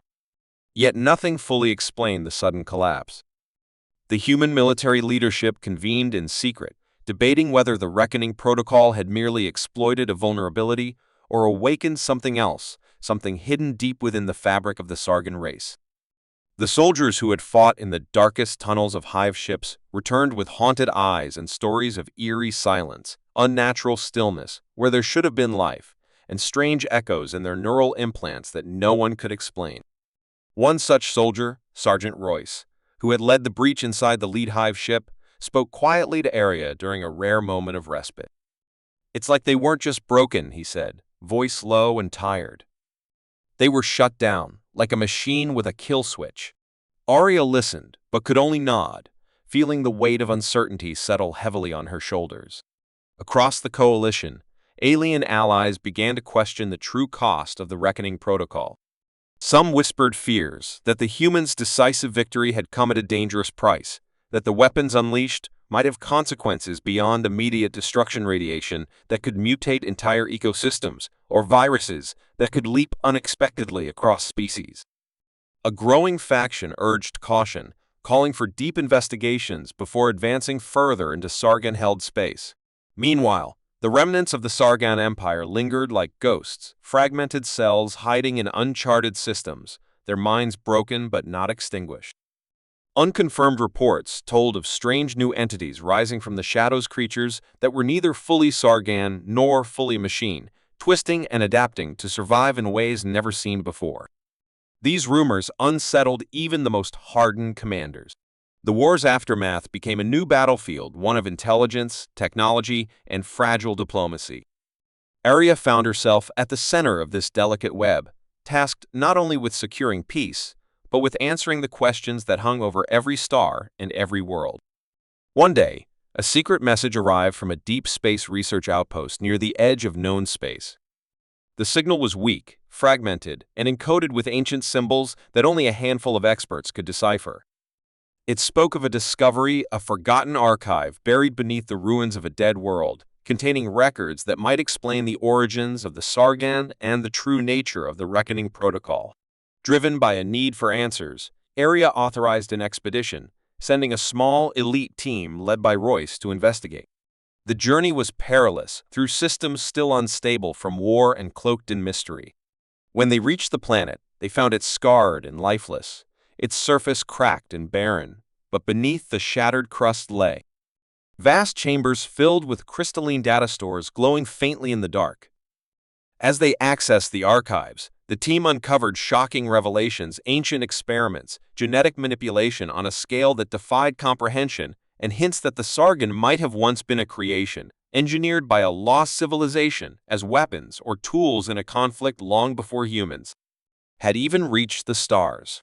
Yet nothing fully explained the sudden collapse. The human military leadership convened in secret, debating whether the Reckoning protocol had merely exploited a vulnerability or awakened something else, something hidden deep within the fabric of the Sargon race. The soldiers who had fought in the darkest tunnels of Hive ships returned with haunted eyes and stories of eerie silence, unnatural stillness where there should have been life, and strange echoes in their neural implants that no one could explain. One such soldier, Sergeant Royce, who had led the breach inside the lead Hive ship, spoke quietly to Aria during a rare moment of respite. "It's like they weren't just broken," he said, voice low and tired. "They were shut down, like a machine with a kill switch." Aria listened, but could only nod, feeling the weight of uncertainty settle heavily on her shoulders. Across the Coalition, alien allies began to question the true cost of the Reckoning protocol. Some whispered fears that the humans' decisive victory had come at a dangerous price, that the weapons unleashed might have consequences beyond immediate destruction, radiation that could mutate entire ecosystems, or viruses that could leap unexpectedly across species. A growing faction urged caution, calling for deep investigations before advancing further into Sargon-held space. Meanwhile, the remnants of the Sargon Empire lingered like ghosts, fragmented cells hiding in uncharted systems, their minds broken but not extinguished. Unconfirmed reports told of strange new entities rising from the shadows, creatures that were neither fully Sargon nor fully machine, twisting and adapting to survive in ways never seen before. These rumors unsettled even the most hardened commanders. The war's aftermath became a new battlefield, one of intelligence, technology, and fragile diplomacy. Aria found herself at the center of this delicate web, tasked not only with securing peace, but with answering the questions that hung over every star and every world. One day, A secret message arrived from a deep space research outpost near the edge of known space. The signal was weak, fragmented, and encoded with ancient symbols that only a handful of experts could decipher. It spoke of a discovery, a forgotten archive buried beneath the ruins of a dead world, containing records that might explain the origins of the Sargon and the true nature of the Reckoning Protocol. Driven by a need for answers, Area authorized an expedition, sending a small, elite team led by Royce to investigate. The journey was perilous, through systems still unstable from war and cloaked in mystery. When they reached the planet, they found it scarred and lifeless, its surface cracked and barren, but beneath the shattered crust lay vast chambers filled with crystalline data stores glowing faintly in the dark. As they accessed the archives, the team uncovered shocking revelations, ancient experiments, genetic manipulation on a scale that defied comprehension, and hints that the Sargon might have once been a creation, engineered by a lost civilization as weapons or tools in a conflict long before humans had even reached the stars.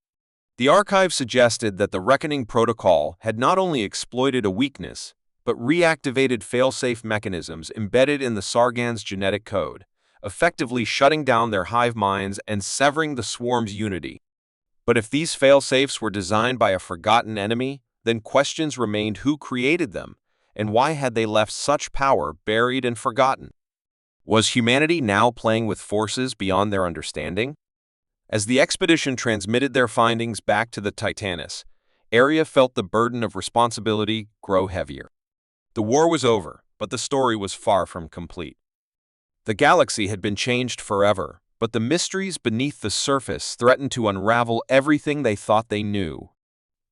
The archive suggested that the Reckoning Protocol had not only exploited a weakness, but reactivated failsafe mechanisms embedded in the Sargon's genetic code, effectively shutting down their hive minds and severing the swarm's unity. But if these failsafes were designed by a forgotten enemy, then questions remained: who created them, and why had they left such power buried and forgotten? Was humanity now playing with forces beyond their understanding? As the expedition transmitted their findings back to the Titanus, Area felt the burden of responsibility grow heavier. The war was over, but the story was far from complete. The galaxy had been changed forever, but the mysteries beneath the surface threatened to unravel everything they thought they knew.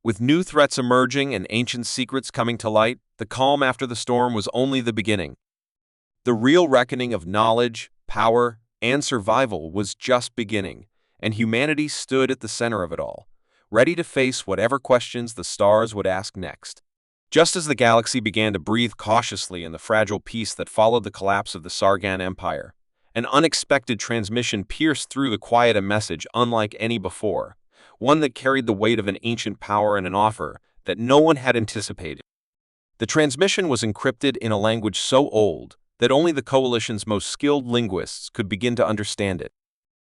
With new threats emerging and ancient secrets coming to light, the calm after the storm was only the beginning. The real reckoning of knowledge, power, and survival was just beginning, and humanity stood at the center of it all, ready to face whatever questions the stars would ask next. Just as the galaxy began to breathe cautiously in the fragile peace that followed the collapse of the Sargon Empire, an unexpected transmission pierced through the quiet, a message unlike any before, one that carried the weight of an ancient power and an offer that no one had anticipated. The transmission was encrypted in a language so old that only the Coalition's most skilled linguists could begin to understand it.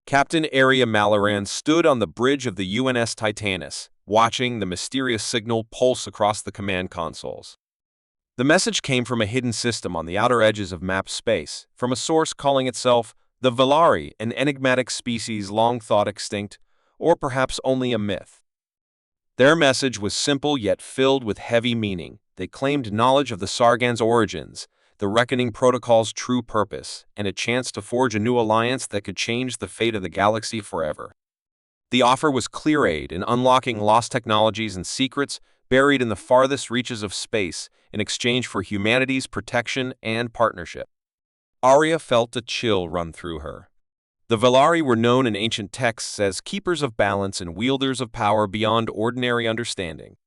Captain Area Malaran stood on the bridge of the UNS Titanus, watching the mysterious signal pulse across the command consoles. The message came from a hidden system on the outer edges of map space, from a source calling itself the Velari, an enigmatic species long thought extinct, or perhaps only a myth. Their message was simple yet filled with heavy meaning. They claimed knowledge of the Sargon's origins, the Reckoning Protocol's true purpose, and a chance to forge a new alliance that could change the fate of the galaxy forever. The offer was clear aid in unlocking lost technologies and secrets buried in the farthest reaches of space in exchange for humanity's protection and partnership. Arya felt a chill run through her. The Velari were known in ancient texts as keepers of balance and wielders of power beyond ordinary understanding.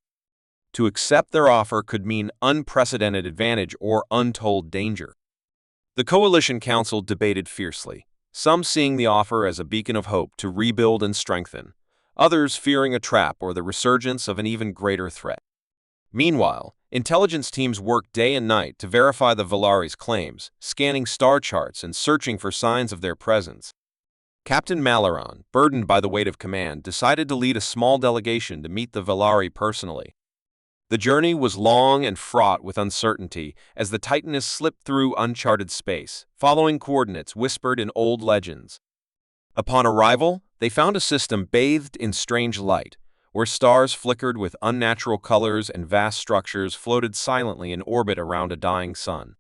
To accept their offer could mean unprecedented advantage or untold danger. The Coalition Council debated fiercely, some seeing the offer as a beacon of hope to rebuild and strengthen, others fearing a trap or the resurgence of an even greater threat. Meanwhile, intelligence teams worked day and night to verify the Velari's claims, scanning star charts and searching for signs of their presence. Captain Malaran, burdened by the weight of command, decided to lead a small delegation to meet the Velari personally. The journey was long and fraught with uncertainty as the Titanus slipped through uncharted space, following coordinates whispered in old legends. Upon arrival, they found a system bathed in strange light, where stars flickered with unnatural colors and vast structures floated silently in orbit around a dying sun.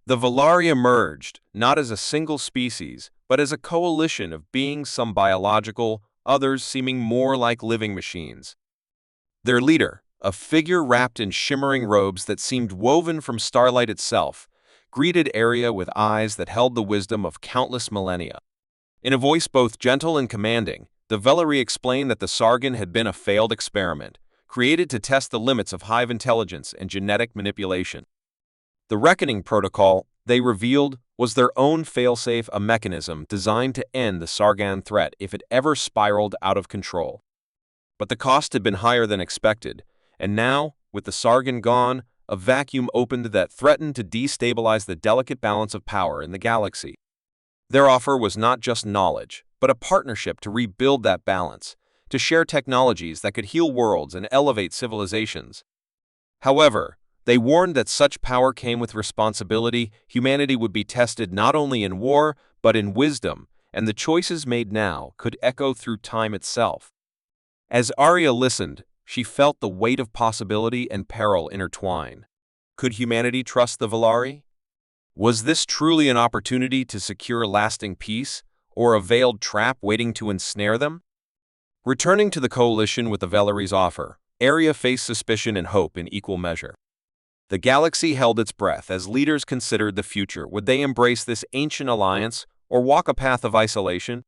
The Velari emerged, not as a single species, but as a coalition of beings, some biological, others seeming more like living machines. Their leader, a figure wrapped in shimmering robes that seemed woven from starlight itself, greeted Area with eyes that held the wisdom of countless millennia. In a voice both gentle and commanding, the Velari explained that the Sargon had been a failed experiment, created to test the limits of hive intelligence and genetic manipulation. The Reckoning Protocol, they revealed, was their own failsafe, a mechanism designed to end the Sargon threat if it ever spiraled out of control. But the cost had been higher than expected, and now, with the Sargon gone, a vacuum opened that threatened to destabilize the delicate balance of power in the galaxy. Their offer was not just knowledge, but a partnership to rebuild that balance, to share technologies that could heal worlds and elevate civilizations. However, they warned that such power came with responsibility. Humanity would be tested not only in war, but in wisdom, and the choices made now could echo through time itself. As Arya listened, she felt the weight of possibility and peril intertwine. Could humanity trust the Valari? Was this truly an opportunity to secure lasting peace, or a veiled trap waiting to ensnare them? Returning to the coalition with the Valari's offer, Arya faced suspicion and hope in equal measure. The galaxy held its breath as leaders considered the future. Would they embrace this ancient alliance or walk a path of isolation?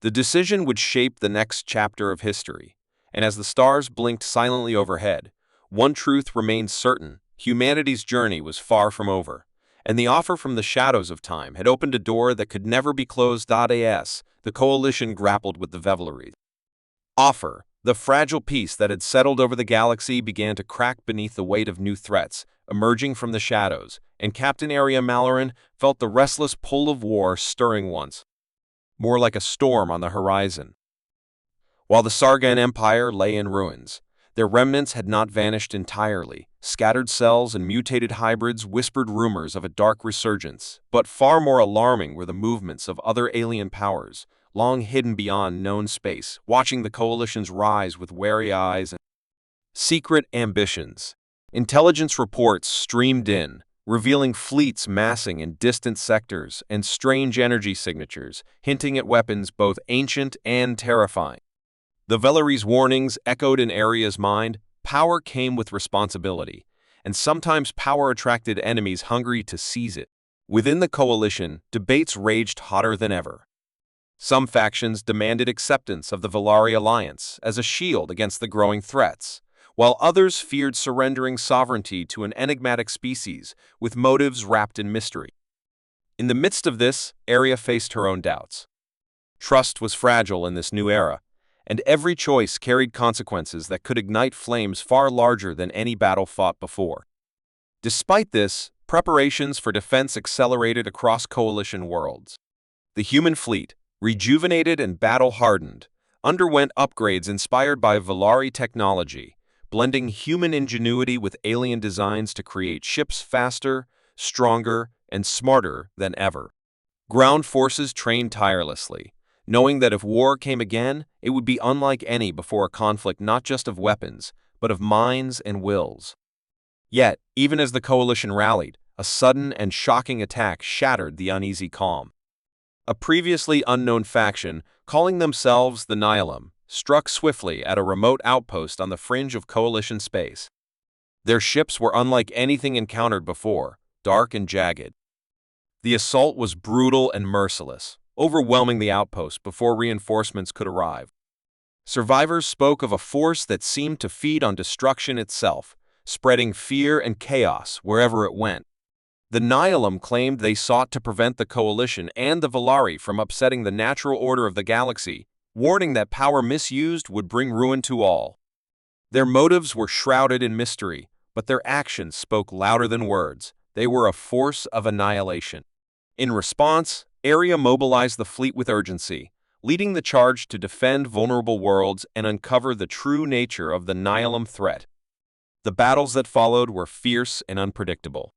The decision would shape the next chapter of history, and as the stars blinked silently overhead, one truth remained certain: humanity's journey was far from over, and the offer from the shadows of time had opened a door that could never be closed. As the coalition grappled with the Valari's offer, the fragile peace that had settled over the galaxy began to crack beneath the weight of new threats emerging from the shadows, and Captain Arya Malaran felt the restless pull of war stirring once more like a storm on the horizon. While the Sargon Empire lay in ruins, their remnants had not vanished entirely. Scattered cells and mutated hybrids whispered rumors of a dark resurgence, but far more alarming were the movements of other alien powers, long hidden beyond known space, watching the coalition's rise with wary eyes and secret ambitions. Intelligence reports streamed in, revealing fleets massing in distant sectors and strange energy signatures, hinting at weapons both ancient and terrifying. The Valari's warnings echoed in Arya's mind. Power came with responsibility, and sometimes power attracted enemies hungry to seize it. Within the coalition, debates raged hotter than ever. Some factions demanded acceptance of the Valari alliance as a shield against the growing threats, while others feared surrendering sovereignty to an enigmatic species with motives wrapped in mystery. In the midst of this, Arya faced her own doubts. Trust was fragile in this new era, and every choice carried consequences that could ignite flames far larger than any battle fought before. Despite this, preparations for defense accelerated across coalition worlds. The human fleet, rejuvenated and battle-hardened, underwent upgrades inspired by Valari technology, blending human ingenuity with alien designs to create ships faster, stronger, and smarter than ever. Ground forces trained tirelessly, knowing that if war came again, it would be unlike any before, a conflict not just of weapons, but of minds and wills. Yet, even as the coalition rallied, a sudden and shocking attack shattered the uneasy calm. A previously unknown faction, calling themselves the Nihilim, struck swiftly at a remote outpost on the fringe of coalition space. Their ships were unlike anything encountered before, dark and jagged. The assault was brutal and merciless, overwhelming the outpost before reinforcements could arrive. Survivors spoke of a force that seemed to feed on destruction itself, spreading fear and chaos wherever it went. The Nihilim claimed they sought to prevent the coalition and the Valari from upsetting the natural order of the galaxy, warning that power misused would bring ruin to all. Their motives were shrouded in mystery, but their actions spoke louder than words. They were a force of annihilation. In response, Arya mobilized the fleet with urgency, leading the charge to defend vulnerable worlds and uncover the true nature of the Nihilim threat. The battles that followed were fierce and unpredictable.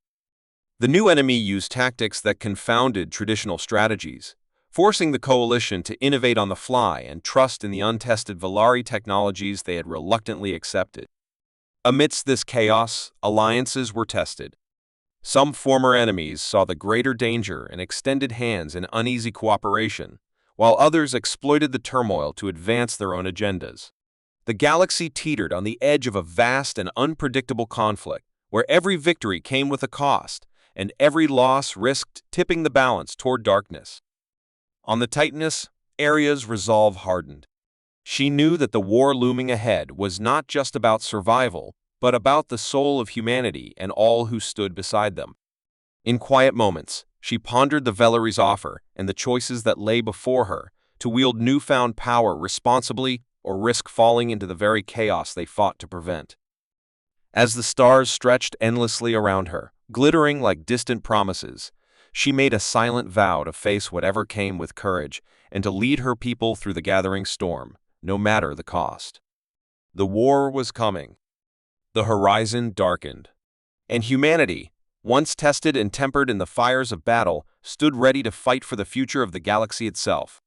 The new enemy used tactics that confounded traditional strategies, forcing the coalition to innovate on the fly and trust in the untested Valari technologies they had reluctantly accepted. Amidst this chaos, alliances were tested. Some former enemies saw the greater danger and extended hands in uneasy cooperation, while others exploited the turmoil to advance their own agendas. The galaxy teetered on the edge of a vast and unpredictable conflict, where every victory came with a cost, and every loss risked tipping the balance toward darkness. On the Titaness, Arya's resolve hardened. She knew that the war looming ahead was not just about survival, but about the soul of humanity and all who stood beside them. In quiet moments, she pondered the Valari's offer and the choices that lay before her: to wield newfound power responsibly or risk falling into the very chaos they fought to prevent. As the stars stretched endlessly around her, glittering like distant promises, she made a silent vow to face whatever came with courage and to lead her people through the gathering storm, no matter the cost. The war was coming. The horizon darkened. And humanity, once tested and tempered in the fires of battle, stood ready to fight for the future of the galaxy itself.